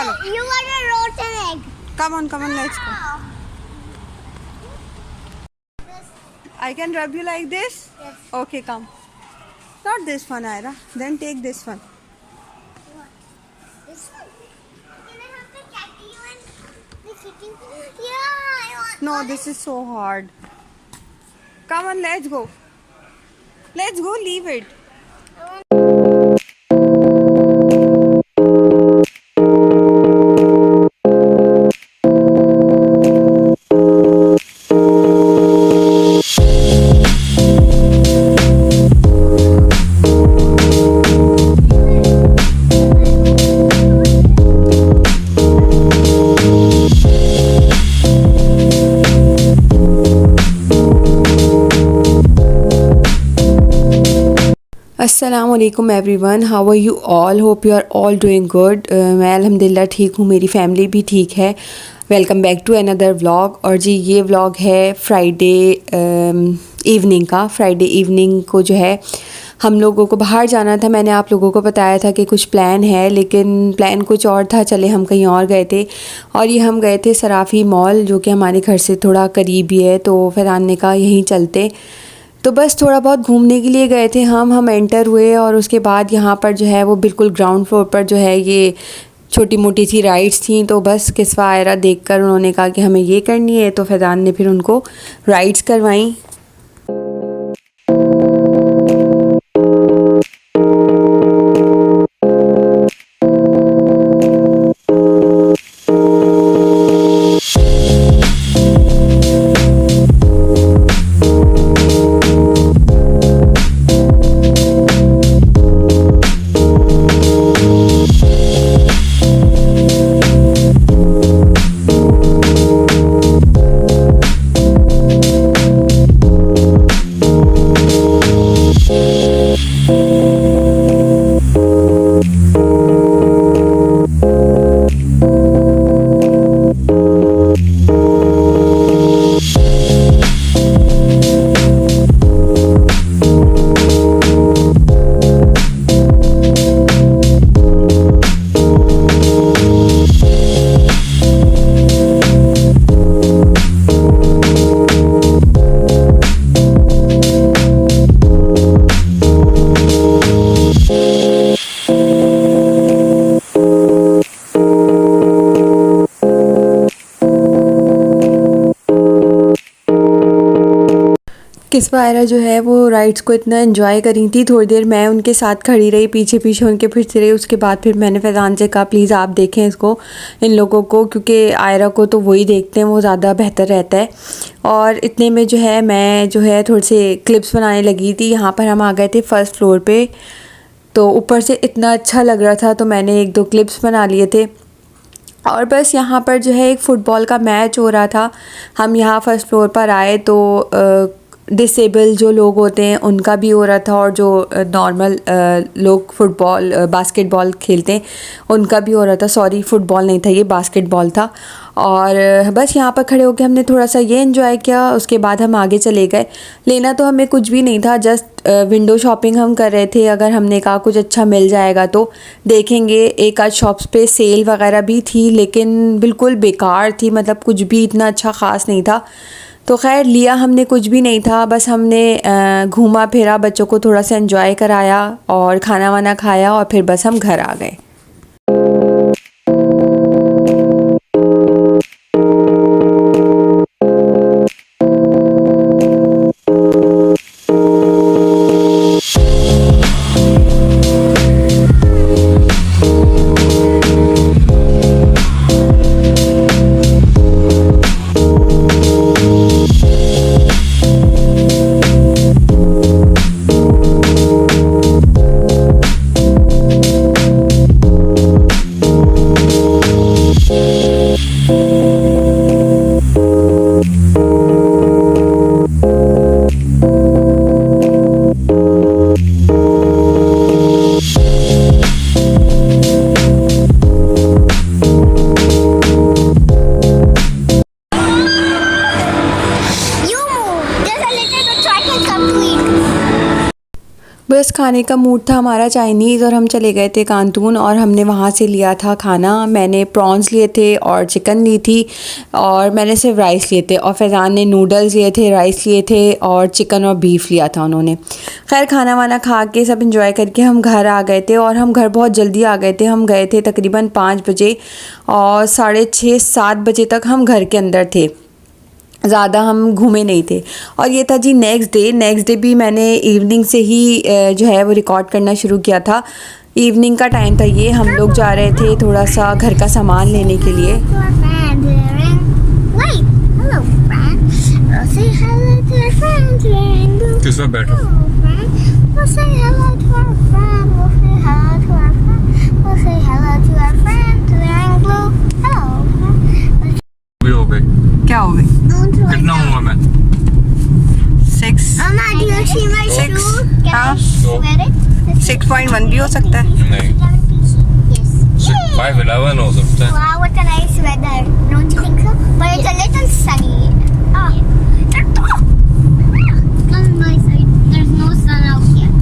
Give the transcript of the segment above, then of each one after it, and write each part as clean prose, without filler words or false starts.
चलो You got a rotten egg. Come on let's go. I can rub you like this? Yes. Okay, come. Not this one, Ira. Then take this one. This one. Can I have the catty one? The kitty? Yeah, I want. No, this is so hard. Come on, let's go. Let's go, leave it. अस्सलामुअलैकुम everyone, how are you all. Hope you are all doing good. मैं अल्हम्दुलिल्लाह ठीक हूँ, मेरी family भी ठीक है. Welcome back to another vlog. और जी ये व्लॉग है फ्राइडे इवनिंग का. फ्राइडे इवनिंग को जो है हम लोगों को बाहर जाना था. मैंने आप लोगों को बताया था कि कुछ प्लान है, लेकिन प्लान कुछ और था. चले हम कहीं और गए थे, और ये हम गए थे सराफ़ी मॉल, जो कि हमारे घर से थोड़ा करीब ही है. तो फरहान ने कहा यहीं चलते. तो बस थोड़ा बहुत घूमने के लिए गए थे हम एंटर हुए, और उसके बाद यहाँ पर जो है वो बिल्कुल ग्राउंड फ्लोर पर जो है ये छोटी मोटी सी राइड्स थी. तो बस किस्वा आयरा देखकर उन्होंने कहा कि हमें ये करनी है, तो फैज़ान ने फिर उनको राइड्स करवाई. किस्वा आयरा जो है वो राइड्स को इतना एंजॉय करी थी. थोड़ी देर मैं उनके साथ खड़ी रही, पीछे पीछे उनके फिरती रही. उसके बाद फिर मैंने फैज़ान से कहा प्लीज़ आप देखें इसको, इन लोगों को, क्योंकि आयरा को तो वही देखते हैं, वो ज़्यादा बेहतर रहता है. और इतने में जो है मैं जो है थोड़े से क्लिप्स बनाने लगी थी. यहाँ पर हम आ गए थे फर्स्ट फ्लोर पर. तो ऊपर से इतना अच्छा लग रहा था, तो मैंने 1-2 क्लिप्स बना लिए थे. और बस यहाँ पर जो है एक फ़ुटबॉल का मैच हो रहा था. हम यहाँ फर्स्ट फ्लोर पर आए तो डिसेबल जो लोग होते हैं उनका भी हो रहा था, और जो नॉर्मल लोग फुटबॉल बास्केटबॉल खेलते हैं उनका भी हो रहा था. सॉरी, फुटबॉल नहीं था ये, बास्केटबॉल था. और बस यहाँ पर खड़े होकर हमने थोड़ा सा ये एंजॉय किया. उसके बाद हम आगे चले गए. लेना तो हमें कुछ भी नहीं था, जस्ट विंडो शॉपिंग हम कर रहे थे. अगर हमने कहा कुछ अच्छा मिल जाएगा तो देखेंगे. एक आध शॉप्स पे सेल वगैरह भी थी, लेकिन बिल्कुल बेकार थी, मतलब कुछ भी इतना अच्छा ख़ास नहीं था. तो खैर लिया हमने कुछ भी नहीं था. बस हमने घूमा फिरा, बच्चों को थोड़ा सा एंजॉय कराया और खाना वाना खाया, और फिर बस हम घर आ गए. बस खाने का मूड था हमारा चाइनीज़ और हम चले गए थे कांतून और हमने वहाँ से लिया था खाना। मैंने प्रॉन्स लिए थे और चिकन ली थी और मैंने सिर्फ राइस लिए थे और फैज़ान ने नूडल्स लिए थे, राइस लिए थे और चिकन और बीफ लिया था उन्होंने। खैर खाना वाना खा के सब इंजॉय करके हम घर आ गए थे और हम घर बहुत जल्दी आ गए थे। हम गए थे तकरीबन 5 बजे और 6:30-7 बजे तक हम घर के अंदर थे, ज़्यादा हम घूमे नहीं थे। और ये था जी नेक्स्ट डे भी मैंने इवनिंग से ही जो है वो रिकॉर्ड करना शुरू किया था। इवनिंग का टाइम था ये, हम लोग जा रहे थे थोड़ा सा घर का सामान लेने के लिए। किसमें बैठो? भी हो गई। क्या हो गई? कितना हुआ मैं? 6 6.1 भी हो सकता है। नहीं 5:11 हो सकता है। Wow, what a nice weather. Don't you think so? But it's a little sunny. Oh. Come my side. There's no sun out here.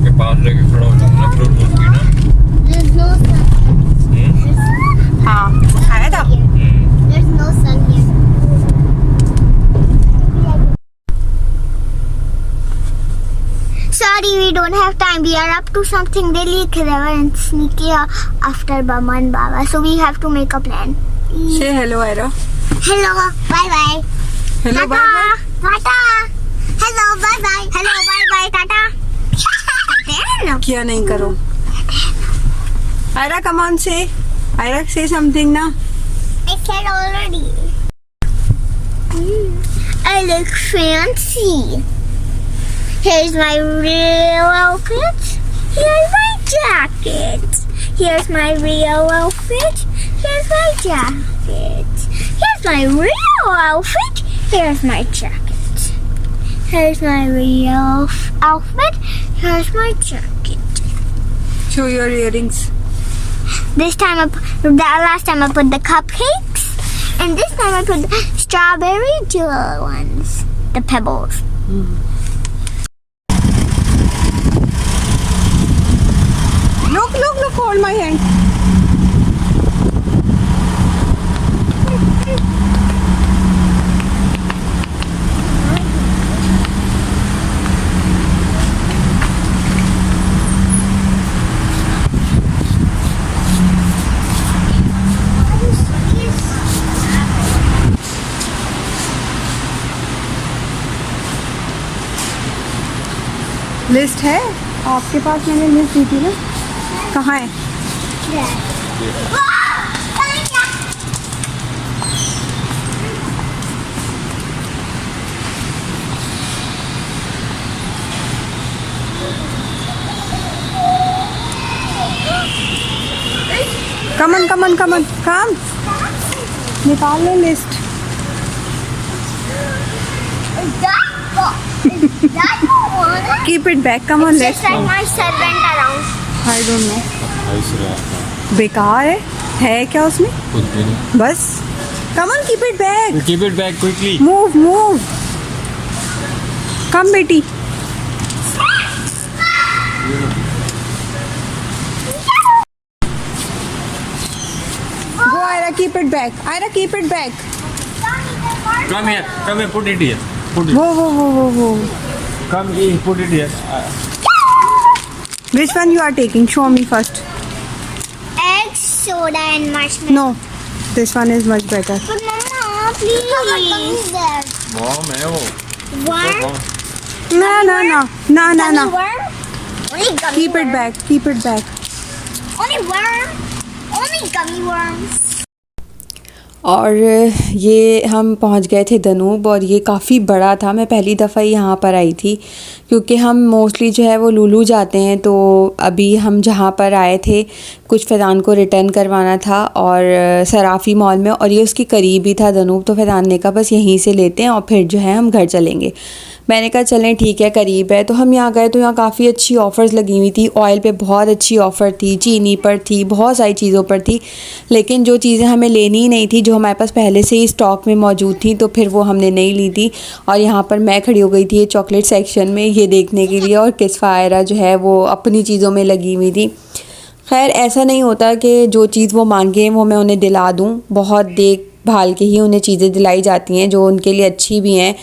के पास लेके खड़ा हो जाऊंगा फ्रूट की ना। There's no sun. हाँ खाया था। There's no sun here. Sorry, we don't have time. We are up to something really clever and sneaky after Mama and Baba. So we have to make a plan. से hello Ayra. Hello, bye bye. Hello Tata. Tata. Hello, bye bye. Hello, bye bye. Tata. Tata. किया नहीं करो। Ayra come on से, आयरा से something ना। I said already. I look fancy. Here's my real outfit. Here's my jacket. Here's my real outfit. Here's my jacket. Here's my real outfit. Here's my jacket. Here's my real outfit. Here's my jacket. Show your earrings. This time last time I put the cupcakes, and this time I put the strawberry jello ones, the pebbles. Look, hold my hand. List है आपके पास? मैंने list दी थी ना, कहाँ है? कम निकाल लो list. Keep it back. Come on, let's Just like my servant around. I don't know. बेकार है क्या उसमें? कुछ भी नहीं। बस come on, keep it back. Keep it back quickly. Move. Come बेटी। Go Ira, keep it back. Ira, keep it back. Come here, put it here. Put it. Wo. Come here, put it here. Which one you are taking? Show me first. Egg, soda, and marshmallow. No, this one is much better. But Mama, please. Mom है वो। Worm? No. Worm? Only gummy Keep it worm. back. Only worm? Only gummy worms. और ये हम पहुंच गए थे दनूब और ये काफ़ी बड़ा था। मैं पहली दफ़ा यहाँ पर आई थी क्योंकि हम मोस्टली जो है वो लुलु जाते हैं। तो अभी हम जहाँ पर आए थे कुछ फैज़ान को रिटर्न करवाना था और सराफ़ी मॉल में, और ये उसके करीब ही था दनूब। तो फैज़ान ने कहा बस यहीं से लेते हैं और फिर जो है हम घर चलेंगे। मैंने कहा चलें ठीक है, करीब है। तो हम यहाँ गए तो यहाँ काफ़ी अच्छी ऑफ़र्स लगी हुई थी। ऑयल पे बहुत अच्छी ऑफ़र थी, चीनी पर थी, बहुत सारी चीज़ों पर थी। लेकिन जो चीज़ें हमें लेनी ही नहीं थी, जो हमारे पास पहले से ही स्टॉक में मौजूद थी, तो फिर वो हमने नहीं ली थी। और यहाँ पर मैं खड़ी हो गई थी ये चॉकलेट सेक्शन में ये देखने के लिए, और किस्फ़ा आयरा जो है वो अपनी चीज़ों में लगी हुई थी। खैर ऐसा नहीं होता कि जो चीज़ वो मांगें वो मैं उन्हें दिला दूँ, बहुत देखभाल के ही उन्हें चीज़ें दिलाई जाती हैं जो उनके लिए अच्छी भी हैं।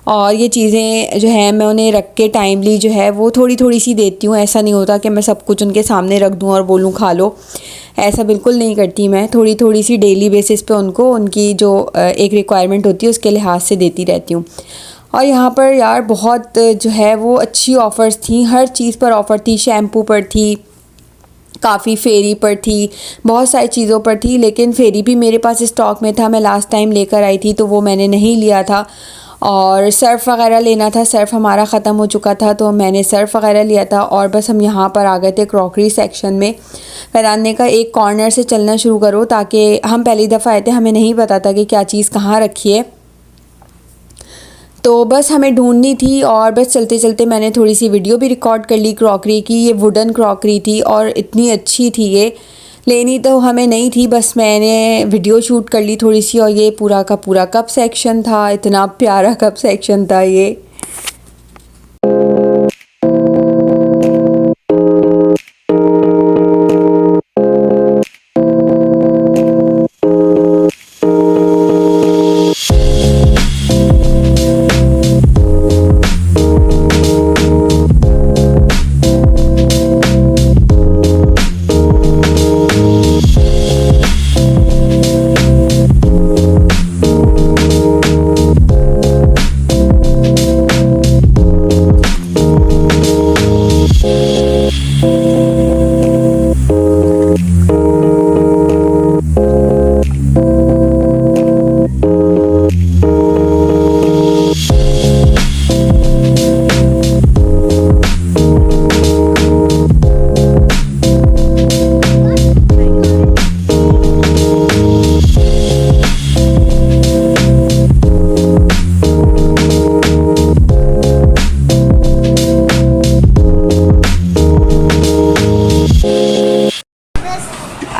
और ये चीज़ें जो है मैं उन्हें रख के टाइमली जो है वो थोड़ी थोड़ी सी देती हूँ। ऐसा नहीं होता कि मैं सब कुछ उनके सामने रख दूँ और बोलूँ खा लो, ऐसा बिल्कुल नहीं करती मैं। थोड़ी थोड़ी सी डेली बेसिस पे उनको उनकी जो एक रिक्वायरमेंट होती है उसके लिहाज से देती रहती हूँ। और यहाँ पर यार बहुत जो है वो अच्छी ऑफ़र्स थी, हर चीज़ पर ऑफ़र थी। शैम्पू पर थी, काफ़ी फेरी पर थी, बहुत सारी चीज़ों पर थी। लेकिन फेरी भी मेरे पास स्टॉक में था, मैं लास्ट टाइम लेकर आई थी तो वो मैंने नहीं लिया था। और सर्फ़ वग़ैरह लेना था, सर्फ़ हमारा ख़त्म हो चुका था तो मैंने सर्फ़ वग़ैरह लिया था। और बस हम यहाँ पर आ गए थे क्रॉकरी सेक्शन में। फैज़ान ने कहा एक कॉर्नर से चलना शुरू करो, ताकि हम पहली दफ़ा आए थे, हमें नहीं पता था कि क्या चीज़ कहाँ रखी है, तो बस हमें ढूंढनी थी। और बस चलते चलते मैंने थोड़ी सी वीडियो भी रिकॉर्ड कर ली क्रॉकरी की। ये वुडन क्रॉकरी थी और इतनी अच्छी थी, ये लेनी तो हमें नहीं थी, बस मैंने वीडियो शूट कर ली थोड़ी सी। और ये पूरा का पूरा कप सेक्शन था, इतना प्यारा कप सेक्शन था ये।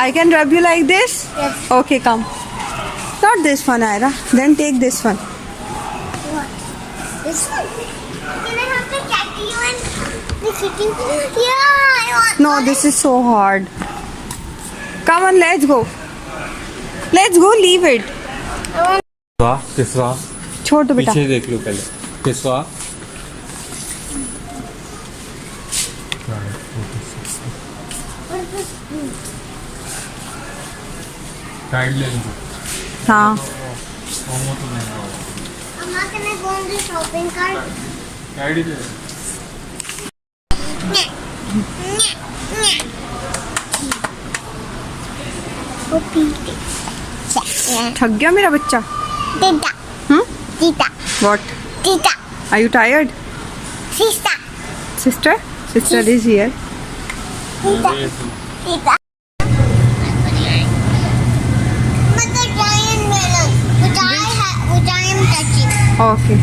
I can rub you like this? Yes. Okay, come. Not this one, Ira. Then take this one. What? This one? Can I have the catty one? The sitting? Yeah, I want. No, this is so hard. Come on, let's go. Let's go, leave it. I want. किस्वा छोड़ दो बेटा। पीछे देख लो पहले। किस्वा guide ले लो। हाँ Mama, can I go on the shopping cart? Guide ही ले लो। Oh, Pete. थक गया मेरा बच्चा। Tita. Tita. What? Tita. Are you tired? Sister. Sister? Sister is here. Tita. Tita. But the giant melon, which I am touching. Okay.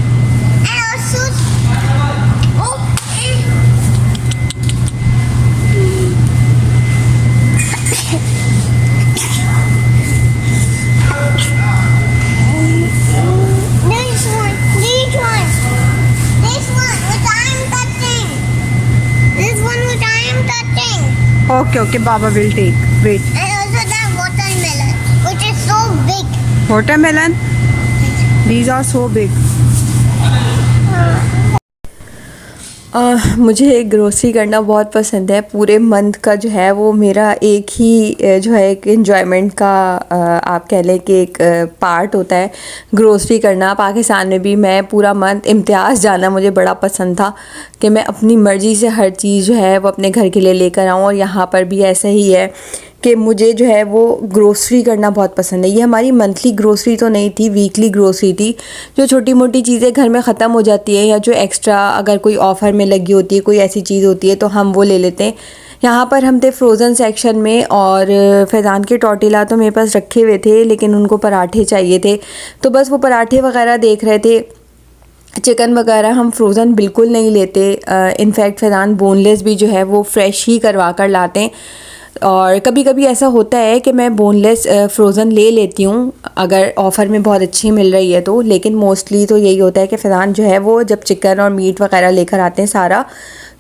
And also, oh, this one, which I am touching. This one, which I am touching. Okay, okay. Baba will take. Wait. And also that watermelon, which is so big. Watermelon? These are so big. मुझे grocery करना बहुत पसंद है। पूरे month का जो है वो मेरा एक ही जो है एक एन्जॉयमेंट का आप कह लें कि एक पार्ट होता है ग्रोसरी करना। पाकिस्तान में भी मैं पूरा मंथ इम्तियाज़ जाना मुझे बड़ा पसंद था कि मैं अपनी मर्ज़ी से हर चीज़ जो है वो अपने घर के लिए लेकर आऊँ। और यहाँ पर भी ऐसा ही है कि मुझे जो है वो ग्रोसरी करना बहुत पसंद है। ये हमारी मंथली ग्रोसरी तो नहीं थी, वीकली ग्रोसरी थी। जो छोटी मोटी चीज़ें घर में ख़त्म हो जाती है या जो एक्स्ट्रा अगर कोई ऑफ़र में लगी होती है, कोई ऐसी चीज़ होती है तो हम वो ले लेते हैं। यहाँ पर हम थे फ्रोज़न सेक्शन में और फैज़ान के टॉर्टिला तो मेरे पास रखे हुए थे, लेकिन उनको पराठे चाहिए थे तो बस वो पराठे वग़ैरह देख रहे थे। चिकन वगैरह हम फ्रोज़न बिल्कुल नहीं लेते। इनफैक्ट फ़ैज़ान बोनलेस भी जो है वो फ़्रेश ही करवा कर लाते हैं। और कभी कभी ऐसा होता है कि मैं बोनलेस फ़्रोज़न ले लेती हूँ अगर ऑफ़र में बहुत अच्छी मिल रही है तो, लेकिन मोस्टली तो यही होता है कि फ़ैज़ान जो है वो जब चिकन और मीट वगैरह लेकर आते हैं सारा,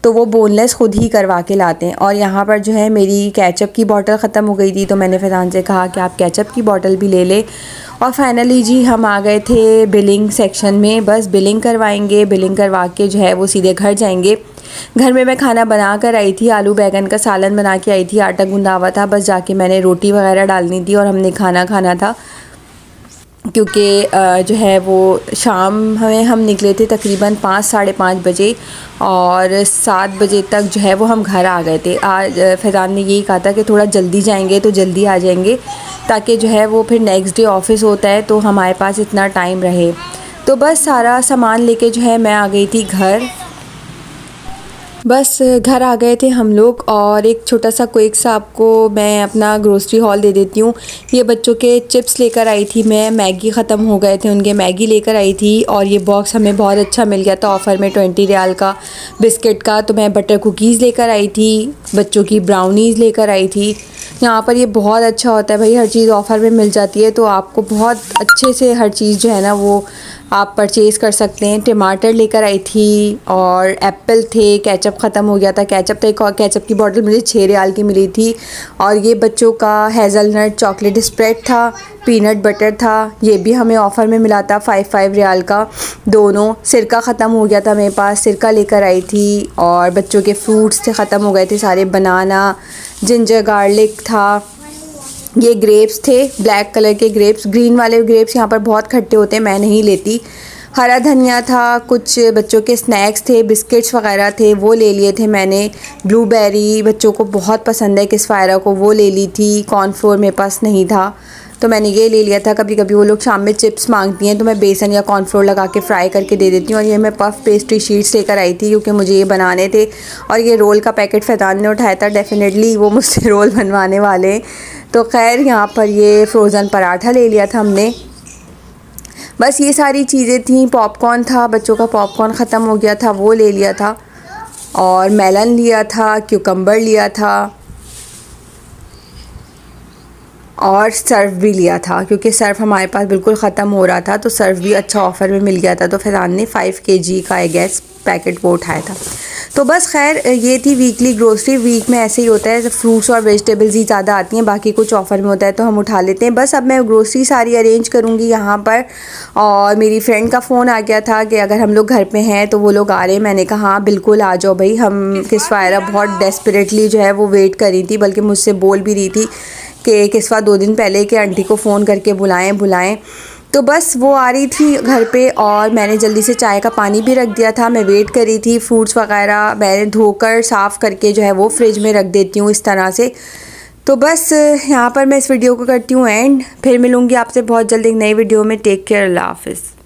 तो वो बोनलेस ख़ुद ही करवा के लाते हैं। और यहाँ पर जो है मेरी केचप की बॉटल ख़त्म हो गई थी, तो मैंने फ़ैज़ान से कहा कि आप केचप की बॉटल भी ले ले। और फाइनली जी हम आ गए थे बिलिंग सेक्शन में। बस बिलिंग करवाएंगे, बिलिंग करवा के जो है वो सीधे घर जाएंगे। घर में मैं खाना बना कर आई थी, आलू बैगन का सालन बना के आई थी, आटा गूंदा हुआ था, बस जाके मैंने रोटी वगैरह डालनी थी और हमने खाना खाना था। क्योंकि जो है वो शाम में हम निकले थे तकरीबन 5 साढ़े 5 बजे और 7 बजे तक जो है वो हम घर आ गए थे। आज फ़ैज़ान ने यही कहा था कि थोड़ा जल्दी जाएंगे तो जल्दी आ जाएंगे, ताकि जो है वो फिर नेक्स्ट डे ऑफ़िस होता है तो हमारे पास इतना टाइम रहे। तो बस सारा सामान लेके जो है मैं आ गई थी घर। बस घर आ गए थे हम लोग। और एक छोटा सा क्विक सा आपको मैं अपना ग्रोसरी हॉल दे देती हूँ। ये बच्चों के चिप्स लेकर आई थी मैं, मैगी ख़त्म हो गए थे उनके, मैगी लेकर आई थी। और ये बॉक्स हमें बहुत अच्छा मिल गया था ऑफ़र में 20 रियाल का बिस्किट का, तो मैं बटर कुकीज़ लेकर आई थी, बच्चों की ब्राउनीज़ लेकर आई थी। यहाँ पर ये बहुत अच्छा होता है भाई, हर चीज़ ऑफ़र में मिल जाती है तो आपको बहुत अच्छे से हर चीज़ जो है ना वो आप परचेज़ कर सकते हैं। टमाटर लेकर आई थी और एप्पल थे, केचप ख़त्म हो गया था, केचप था, एक और केचप की बॉटल मुझे 6 रियाल की मिली थी। और ये बच्चों का हेज़लनट चॉकलेट स्प्रेड था, पीनट बटर था, ये भी हमें ऑफ़र में मिला था 5 रियाल का दोनों। सिरका ख़त्म हो गया था मेरे पास, सिरका लेकर आई थी। और बच्चों के फ्रूट्स थे, ख़त्म हो गए थे सारे, बनाना, जिंजर गार्लिक था, ये ग्रेप्स थे, ब्लैक कलर के ग्रेप्स, ग्रीन वाले ग्रेप्स यहाँ पर बहुत खट्टे होते हैं, मैं नहीं लेती। हरा धनिया था, कुछ बच्चों के स्नैक्स थे, बिस्किट्स वगैरह थे, वो ले लिए थे मैंने। ब्लूबेरी बच्चों को बहुत पसंद है, किस्फायरा को, वो ले ली थी। कॉर्नफ्लोर मेरे पास नहीं था तो मैंने ये ले लिया था। कभी कभी वो लोग शाम में चिप्स मांगती हैं तो मैं बेसन या कॉर्नफ्लोर लगा के फ्राई करके दे देती हूँ। और ये मैं पफ पेस्ट्री शीट्स लेकर आई थी क्योंकि मुझे ये बनाने थे। और ये रोल का पैकेट फ़ैज़ान ने उठाया था, डेफ़िनेटली वो मुझसे रोल बनवाने वाले हैं। तो खैर यहाँ पर ये फ्रोज़न पराठा ले लिया था हमने। बस ये सारी चीज़ें थी। पॉपकॉर्न था, बच्चों का पॉपकॉर्न ख़त्म हो गया था, वो ले लिया था। और मेलन लिया था, क्यूकम्बर लिया था और सर्फ भी लिया था क्योंकि सर्फ हमारे पास बिल्कुल ख़त्म हो रहा था, तो सर्फ भी अच्छा ऑफ़र में मिल गया था। तो फ़ैज़ान ने 5 kg का आई गेस पैकेट वो उठाया था। तो बस खैर ये थी वीकली ग्रोसरी। वीक में ऐसे ही होता है, फ्रूट्स और वेजिटेबल्स ही ज़्यादा आती हैं, बाकी कुछ ऑफ़र में होता है तो हम उठा लेते हैं। बस अब मैं ग्रोसरी सारी अरेंज करूँगी यहाँ पर। और मेरी फ्रेंड का फ़ोन आ गया था कि अगर हम लोग घर पे हैं तो वो लोग आ रहे हैं। मैंने कहा हाँ बिल्कुल आ जाओ भाई। हम किस्फायरा बहुत डेस्परेटली जो है वो वेट कर रही थी, बल्कि मुझसे बोल भी रही थी कि किस्वा 2 दिन पहले कि आंटी को फ़ोन करके बुलाएं। तो बस वो आ रही थी घर पे और मैंने जल्दी से चाय का पानी भी रख दिया था। मैं वेट कर रही थी। फ्रूट्स वगैरह मैंने धोकर साफ़ करके जो है वो फ्रिज में रख देती हूँ इस तरह से। तो बस यहाँ पर मैं इस वीडियो को करती हूँ एंड। फिर मिलूँगी आपसे बहुत जल्द एक नई वीडियो में। टेक केयर, अल्लाह हाफ़िज़।